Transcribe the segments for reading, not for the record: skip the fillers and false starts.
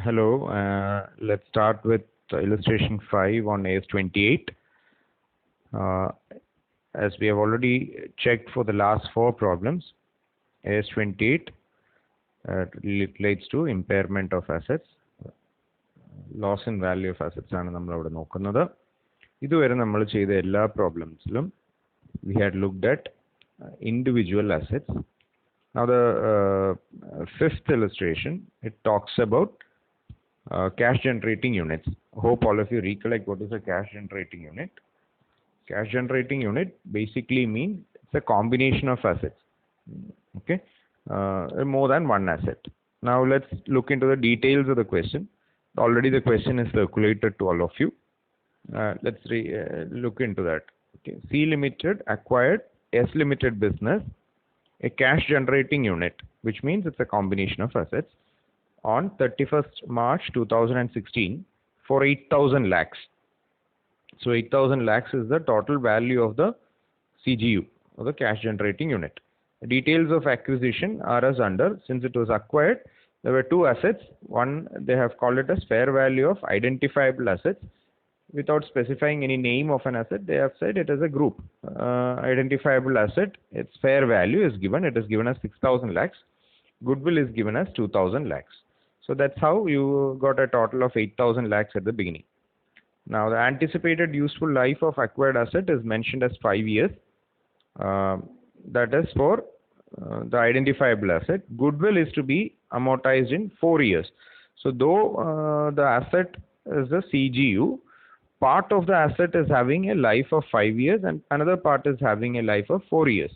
Hello, let's start with illustration 5 on AS28. As we have already checked for the last 4 problems, AS28 relates to impairment of assets, loss in value of assets ആണ് നമ്മൾ അവിടെ നോക്കുന്നത്. ഇതുവരെ നമ്മൾ ചെയ്ത എല്ലാ പ്രോബ്ലംസിലും we had looked at individual assets. Now the fifth illustration, it talks about cash generating units. Hope all of you recollect what is a cash generating unit. Cash generating unit basically means it's a combination of assets. Okay, more than one asset. Now let's look into the details of the question. Already the question is circulated to all of you. Let's look into that. Okay, C Limited acquired S Limited business, a cash generating unit, which means it's a combination of assets, on 31st March 2016 for 8,000 lakhs. So 8,000 lakhs is the total value of the CGU, or the cash generating unit. The details of acquisition are as under. Since it was acquired, there were two assets. One, they have called it as fair value of identifiable assets. Without specifying any name of an asset, they have said it is a group. Identifiable asset, its fair value is given. It is given as 6,000 lakhs. Goodwill is given as 2,000 lakhs. So that's how you got a total of 8,000 lakhs at the beginning. Now the anticipated useful life of acquired asset is mentioned as 5 years. That is for the identifiable asset. Goodwill is to be amortized in 4 years. So though the asset is the CGU, part of the asset is having a life of 5 years and another part is having a life of 4 years.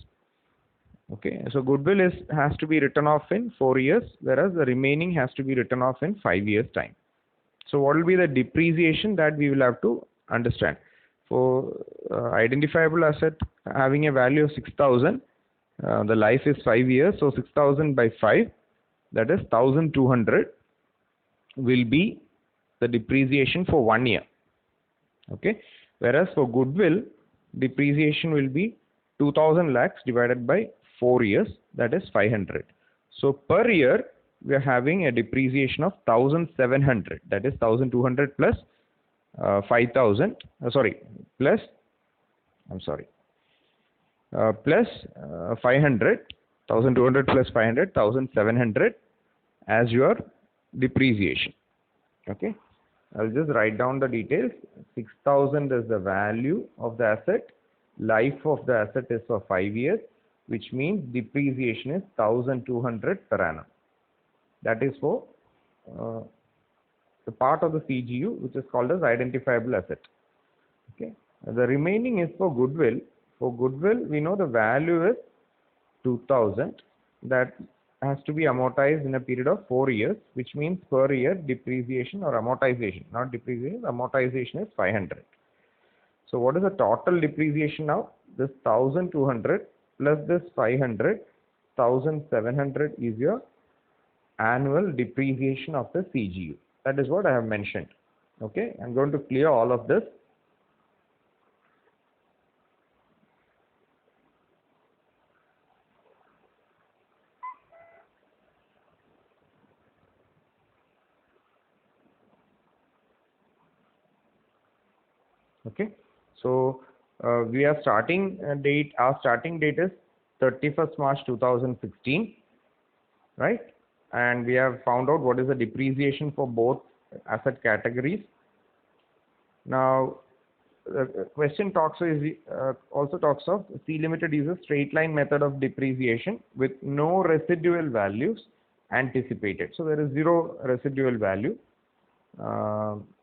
Okay, so goodwill has to be written off in 4 years, whereas the remaining has to be written off in 5 years time. So what will be the depreciation that we will have to understand? For identifiable asset having a value of 6,000, the life is 5 years, so 6,000 by 5, that is 1,200 will be the depreciation for 1 year. Okay, whereas for goodwill, depreciation will be 2,000 lakhs divided by 4 years, that is 500. So per year we are having a depreciation of 1,700, that is 1,200 plus 5,000 plus 500, 1,200 plus 500, 1,700 as your depreciation. Okay, I'll just write down the details. 6,000 is the value of the asset. Life of the asset is for 5 years, which means depreciation is 1,200 per annum. That is for the part of the CGU which is called as identifiable asset. Okay, the remaining is for goodwill. For goodwill, we know the value is 2,000. That has to be amortized in a period of 4 years, which means per year depreciation or amortization, not depreciation, amortization is 500. So what is the total depreciation now? This 1,200 plus this 500, 1,700 is your annual depreciation of the CGU. That is what I have mentioned. Okay, I'm going to clear all of this. Okay, so we are starting date. Our starting date is 31st March 2016, right? And we have found out what is the depreciation for both asset categories. Now the question also talks of C Limited uses straight line method of depreciation with no residual values anticipated. So there is zero residual value,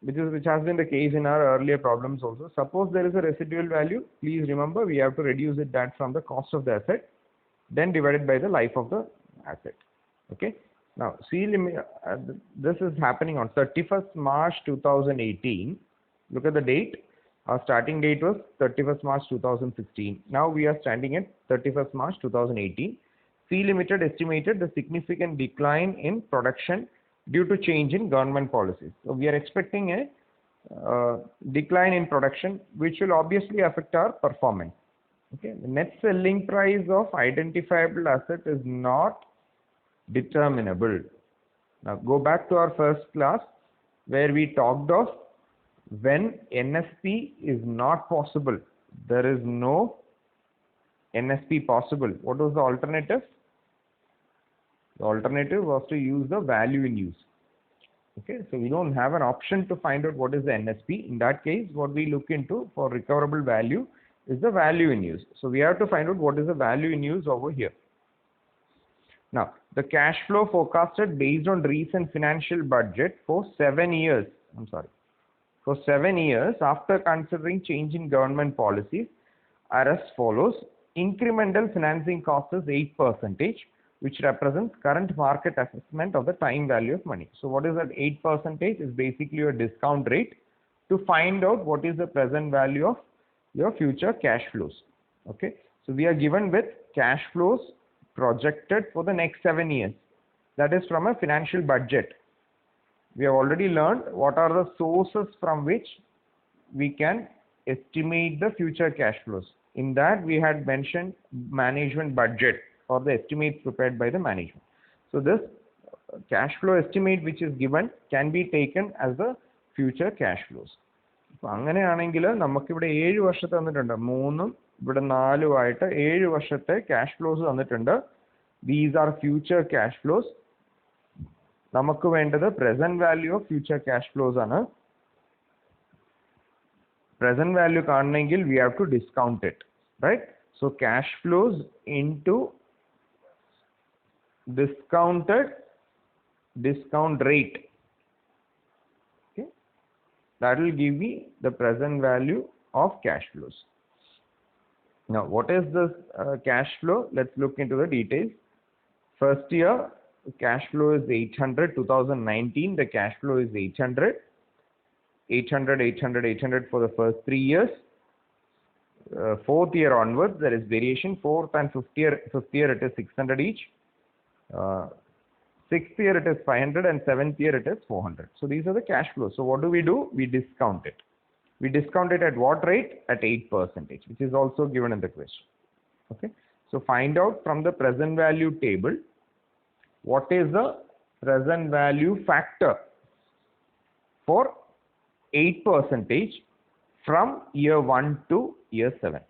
which has been the case in our earlier problems also. Suppose there is a residual value, please remember we have to reduce that from the cost of the asset, then divided by the life of the asset. Okay, now this is happening on 31st March 2018. Look at the date. Our starting date was 31st March 2016. Now we are standing at 31st March 2018. C Limited estimated the significant decline in production due to change in government policies. So we are expecting a decline in production, which will obviously affect our performance. Okay, the net selling price of identifiable asset is not determinable. Now go back to our first class where we talked of when NSP is not possible. There is no NSP possible. What was the alternative? The alternative was to use the value in use. Okay, so we don't have an option to find out what is the NSP. In that case, what we look into for recoverable value is the value in use. So we have to find out what is the value in use over here. Now, the cash flow forecasted based on recent financial budget for 7 years. For 7 years after considering change in government policies are as follows. Incremental financing cost is 8%, which represents current market assessment of the time value of money. So what is that 8%? Is basically your discount rate to find out what is the present value of your future cash flows. Okay, so we are given with cash flows projected for the next 7 years. That is from a financial budget. We have already learned what are the sources from which we can estimate the future cash flows. In that we had mentioned management budget or the estimates prepared by the management. So this cash flow estimate which is given can be taken as the future cash flows. അപ്പോൾ അങ്ങനെയാണെങ്കിൽ നമുക്കിവിടെ 7 വർഷത്തെ തന്നിട്ടുണ്ട്, 3ഉം ഇവിടെ 4ഉം ആയിട്ട് 7 വർഷത്തെ cash flows തന്നിട്ടുണ്ട്. These are future cash flows. നമുക്ക് വേണ്ടത് present value of future cash flows ആണ്. പ്രസന്റ് വാല്യൂ കാണണമെങ്കിൽ we have to discount it, right? So cash flows into discounted discount rate, okay, that will give me the present value of cash flows. Now what is this cash flow? Let's look into the details. First year cash flow is 800. 2019 the cash flow is 800 for the first 3 years. Fourth year onwards there is variation. Fourth and fifth year it is 600 each. Sixth year it is 500 and seventh year it is 400. So these are the cash flows. So what do? We discount it. We discount it at what rate? At 8%, which is also given in the question. Okay. So find out from the present value table what is the present value factor for 8% from year 1 to year 7.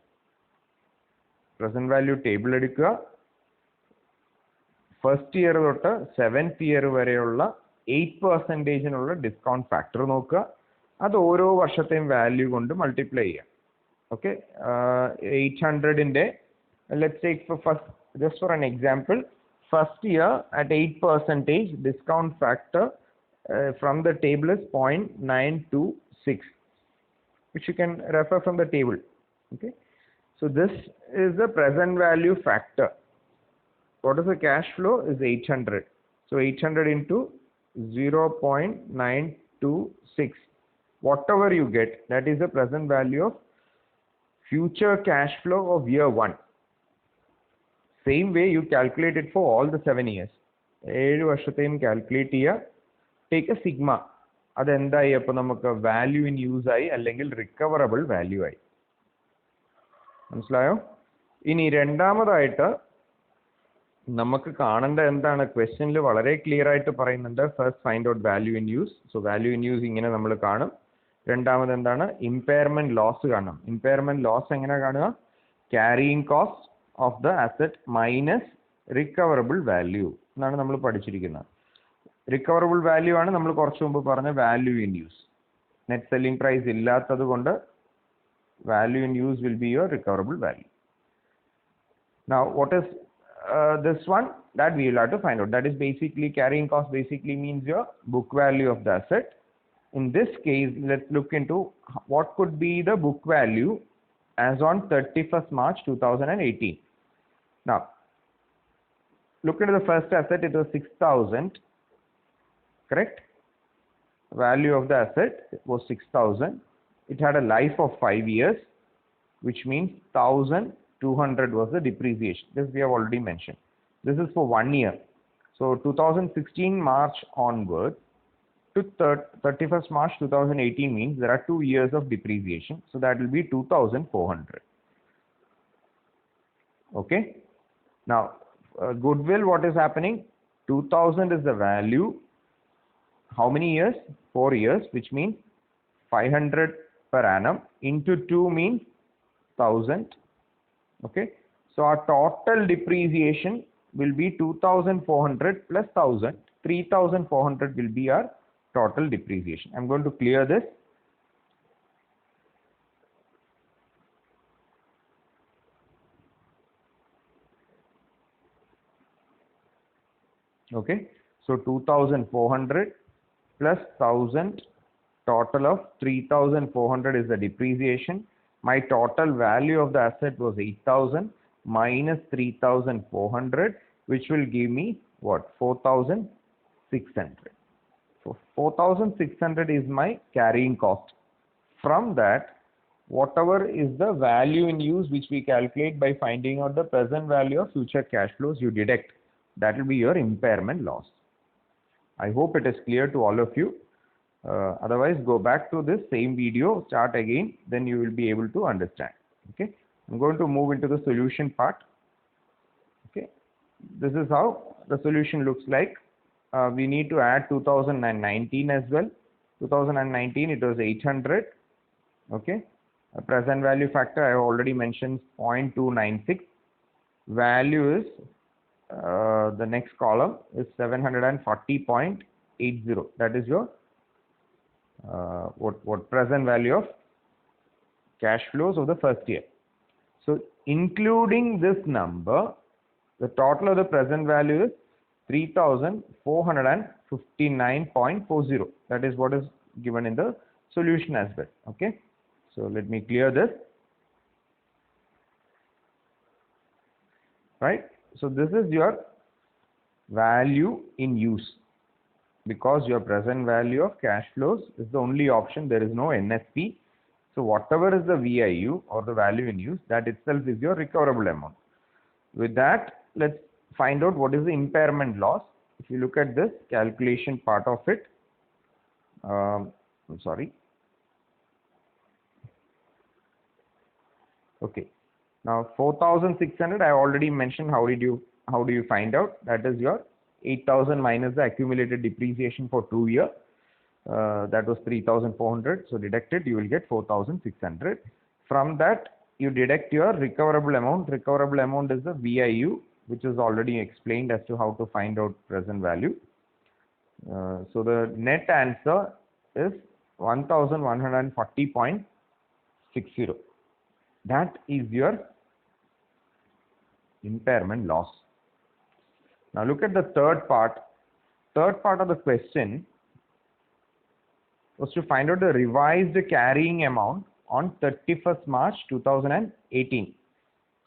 Present value table എടുക്കുക. First year തൊട്ട് 7th year വരെയുള്ള 8%-നുള്ള discount factor നോക്കുക. അത് ഓരോ വർഷത്തെയും value കൊണ്ട് multiply ചെയ്യുക. Okay, 800ന്റെ let's take for first, just for an example, first year at 8% discount factor from the table is 0.926, which you can refer from the table. Okay, so this is the present value factor. What is the cash flow? Is 800. So 800 into 0.926. Whatever you get, that is the present value of future cash flow of year 1. Same way you calculate it for all the 7 years. 7 വർഷത്തെയും calculate ചെയ്യുക. Take a sigma. അതെന്തായി? അപ്പോൾ നമുക്ക് value in use ആയി, അല്ലെങ്കിൽ recoverable value ആയി. മനസ്സിലായോ? ഇനി രണ്ടാമതായിട്ട് നമുക്ക് കാണേണ്ട എന്താണ്? ക്വസ്റ്റ്യനിൽ വളരെ ക്ലിയർ ആയിട്ട് പറയുന്നുണ്ട്, first find out value in use. So value in use ഇങ്ങനെ നമ്മൾ കാണും. രണ്ടാമത് എന്താണ്? ഇമ്പയർമെന്റ് ലോസ് കാണണം. ഇമ്പയർമെന്റ് ലോസ് എങ്ങനെ കാണുക? Carrying cost of the asset minus recoverable value എന്നാണ് നമ്മൾ പഠിച്ചിരിക്കുന്നത്. റിക്കവറബിൾ വാല്യൂ ആണ് നമ്മൾ കുറച്ച് മുമ്പ് പറഞ്ഞ value in use. Net selling price ഇല്ലാത്തത് കൊണ്ട് value in use will be your recoverable value. Now what is this one? That we will have to find out. That is basically carrying cost, basically means your book value of the asset. In this case, let's look into what could be the book value as on 31st March 2018. Now look into the first asset. It was 6,000, correct? Value of the asset was 6,000. It had a life of 5 years, which means 1,200 was the depreciation. This we have already mentioned. This is for 1 year. So 2016 March onwards to 31st March 2018 means there are 2 years of depreciation. So that will be 2,400. Okay. Now goodwill, what is happening? 2,000 is the value. how many years? 4 years, which means 500 per annum into 2 means 1000. Okay, so our total depreciation will be 2400 plus 1000. 3400 will be our total depreciation. I'm going to clear this. Okay, so 2400 plus 1000, total of 3400 is the depreciation. My total value of the asset was 8000 minus 3400, which will give me what? 4600. So 4600 is my carrying cost. From that, whatever is the value in use which we calculate by finding out the present value of future cash flows, you deduct. That will be your impairment loss. I hope it is clear to all of you. Otherwise, go back to this same video, start again, then you will be able to understand. Okay, I'm going to move into the solution part. Okay, this is how the solution looks like. We need to add 2019 as well. 2019 it was 800. Okay, a present value factor I have already mentioned 0.296. Value is the next column is 740.80. That is your what present value of cash flows of the first year. So including this number, the total of the present value is 3459.40. That is what is given in the solution as well. Okay, so let me clear this. Right, so this is your value in use, because your present value of cash flows is the only option. There is no NSP. So whatever is the VIU or the value in use, that itself is your recoverable amount. With that, let's find out what is the impairment loss. If you look at this calculation part of it, I'm sorry. Okay, now 4600 I already mentioned. How do you find out? That is your 8000 minus the accumulated depreciation for 2 years. That was 3400. So deducted, you will get 4600. From that, you deduct your recoverable amount. Recoverable amount is the VIU, which is already explained as to how to find out present value. So the net answer is 1140.60. That is your impairment loss. Now look at the third part. Third part of the question was to find out the revised carrying amount on 31st March 2018.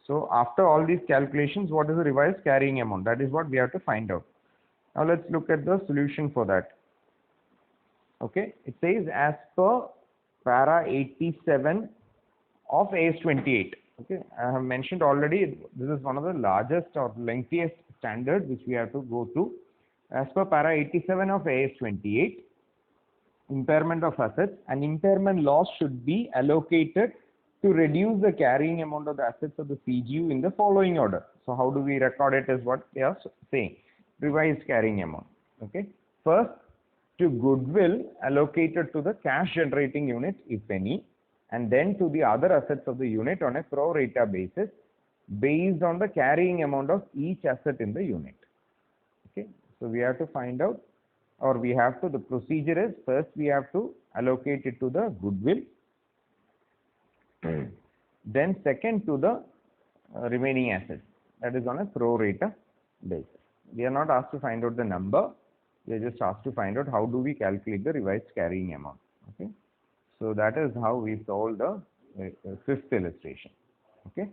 So after all these calculations, what is the revised carrying amount? That is what we have to find out. Now let's look at the solution for that. Okay, it says as per para 87 of AS 28. Okay, I have mentioned already, this is one of the largest or lengthiest standards which we have to go through. As per para 87 of AS 28, impairment of assets, an impairment loss should be allocated to reduce the carrying amount of the assets of the CGU in the following order. So how do we record it is what they are saying. Revised carrying amount. Okay, first to goodwill allocated to the cash generating unit, if any, and then to the other assets of the unit on a pro rata basis based on the carrying amount of each asset in the unit. Okay, so we have to find out, or we have to, the procedure is first we have to allocate it to the goodwill, then second to the remaining assets, that is on a pro rata basis. We are not asked to find out the number, we are just asked to find out how do we calculate the revised carrying amount. Okay, so that is how we solve the fifth illustration. Okay.